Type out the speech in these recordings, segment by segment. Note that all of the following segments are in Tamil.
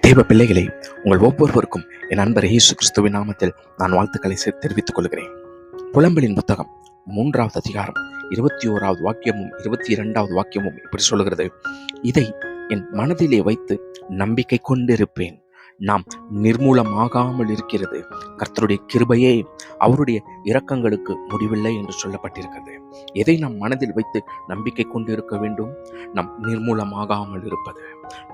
தேவ பிள்ளைகளை, உங்கள் ஒவ்வொருவருக்கும் என் நண்பர் இயேசு கிறிஸ்துவின் நாமத்தில் நான் வாழ்த்துக்களை தெரிவித்துக் கொள்கிறேன். புலம்பலின் புத்தகம் 3வது அதிகாரம் 21வது வாக்கியமும் 22வது வாக்கியமும் இப்படி சொல்லுகிறது: இதை என் மனதிலே வைத்து நம்பிக்கை கொண்டிருப்பேன். நாம் நிர்மூலமாகாமல் இருக்கிறது. கர்த்தருடைய கிருபையே, அவருடைய இரக்கங்களுக்கு முடிவில்லை என்று சொல்லப்பட்டிருக்கிறது. எதை நாம் மனதில் வைத்து நம்பிக்கை கொண்டு இருக்க வேண்டும்? நாம் நிர்மூலமாகாமல் இருப்பது,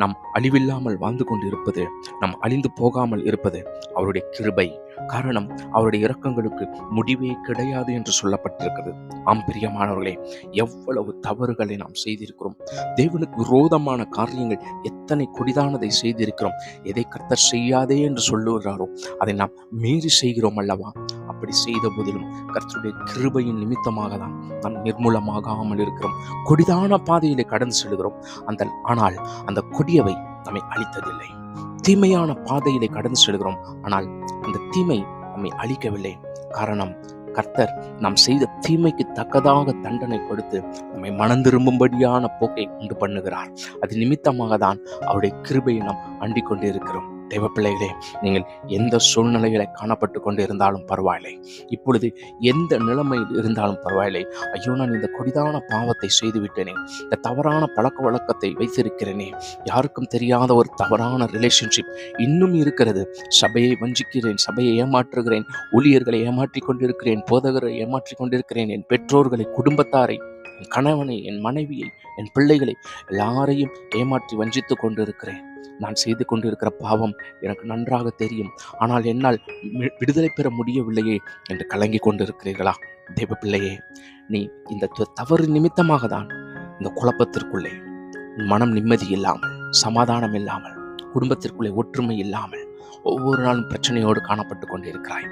நாம் அழிவில்லாமல் வாழ்ந்து கொண்டு இருப்பது, நாம் அழிந்து போகாமல் இருப்பது அவருடைய கிருபை. காரணம், அவருடைய இரக்கங்களுக்கு முடிவே கிடையாது என்று சொல்லப்பட்டிருக்கிறது. ஆம் பிரியமானவர்களே, எவ்வளவு தவறுகளை நாம் செய்திருக்கிறோம். தேவனுக்கு விரோதமான காரியங்கள் எத்தனை கொடிதானதை செய்திருக்கிறோம். எதை கர்த்தர் செய்யாதே என்று சொல்லுகிறாரோ அதை நாம் மீறி செய்கிறோம் அல்லவா? அப்படி செய்த போதிலும் கர்த்தருடைய கிருபையின் நிமித்தமாக தான் நாம் நிர்மூலமாகாமல் இருக்கிறோம். கொடிதான பாதையிலே கடந்து செல்கிறோம். ஆனால் அந்த கொடியவை நம்மை அழித்ததில்லை. தீமையான பாதையிலே கடந்து செல்கிறோம். ஆனால் அந்த தீமை நம்மை அழிக்கவில்லை. காரணம், கர்த்தர் நாம் செய்த தீமைக்கு தக்கதாக தண்டனை கொடுத்து நம்மை மனந்திரும்பும்படியான போக்கை உண்டு பண்ணுகிறார். அது நிமித்தமாக தான் அவருடைய கிருபையை நாம் அண்டிக் கொண்டு இருக்கிறோம். தேவ பிள்ளைகளே, நீங்கள் எந்த சூழ்நிலைகளை காணப்பட்டு கொண்டு இருந்தாலும் பரவாயில்லை, இப்பொழுது எந்த நிலைமையில் இருந்தாலும் பரவாயில்லை. ஐயோ, நான் இந்த கொடிதான பாவத்தை செய்துவிட்டேனே, இந்த தவறான பழக்க வழக்கத்தை வைத்திருக்கிறேனே, யாருக்கும் தெரியாத ஒரு தவறான ரிலேஷன்ஷிப் இன்னும் இருக்கிறது, சபையை வஞ்சிக்கிறேன், சபையை ஏமாற்றுகிறேன், ஊழியர்களை ஏமாற்றி கொண்டிருக்கிறேன், போதகரை ஏமாற்றி கொண்டிருக்கிறேன், என் பெற்றோர்களை, குடும்பத்தாரை, என் கணவனை, என் மனைவியை, என் பிள்ளைகளை எல்லாரையும் ஏமாற்றி வஞ்சித்து கொண்டிருக்கிறேன். நான் செய்து கொண்டிருக்கிற பாவம் எனக்கு நன்றாக தெரியும், ஆனால் என்னால் விடுதலை பெற முடியவில்லையே என்று கலங்கி கொண்டிருக்கிறீர்களா? தேவ பிள்ளையே, நீ இந்த தவறு நிமித்தமாக தான் இந்த குழப்பத்திற்குள்ளே மனம் நிம்மதி இல்லாமல், சமாதானம் இல்லாமல், குடும்பத்திற்குள்ளே ஒற்றுமை இல்லாமல் ஒவ்வொரு நாளும் பிரச்சனையோடு காணப்பட்டு கொண்டிருக்கிறாய்.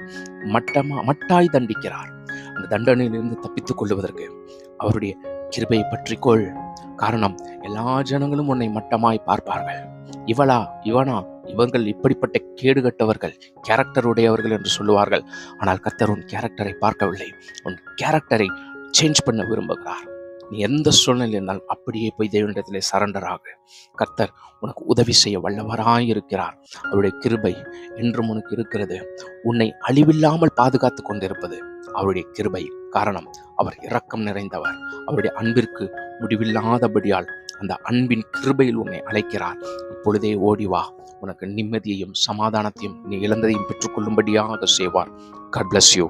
மட்டாய் தண்டிக்கிறார். அந்த தண்டனையிலிருந்து தப்பித்துக் கொள்வதற்கு அவருடைய கிருபையை பற்றிக்கொள். காரணம், எல்லா ஜனங்களும் உன்னை மட்டமாய் பார்ப்பார்கள். இவனா, இவர்கள் இப்படிப்பட்ட கேடுகட்டவர்கள், கேரக்டர் உடையவர்கள் என்று சொல்லுவார்கள். ஆனால் கர்த்தர் உன் கேரக்டரை பார்க்கவில்லை. உன் கேரக்டரை சேஞ்ச் பண்ண விரும்புகிறார். நீ எந்த சூழ்நிலை இருந்தாலும் அப்படியே போய் தேவனிடத்திலே சரண்டர் ஆகு. கர்த்தர் உனக்கு உதவி செய்ய வல்லவராயிருக்கிறார். அவருடைய கிருபை என்றும் உனக்கு இருக்கிறது. உன்னை அழிவில்லாமல் பாதுகாத்து கொண்டிருப்பது அவருடைய கிருபை. காரணம், அவர் இரக்கம் நிறைந்தவர். அவருடைய அன்பிற்கு முடிவில்லாதபடியால் அந்த அன்பின் கிருபையில் உன்னை அழைக்கிறார். இப்பொழுதே ஓடிவா, உனக்கு நிம்மதியையும் சமாதானத்தையும் நீ இழந்ததையும் பெற்றுக்கொள்ளும்படியாக செய்வார். God bless you.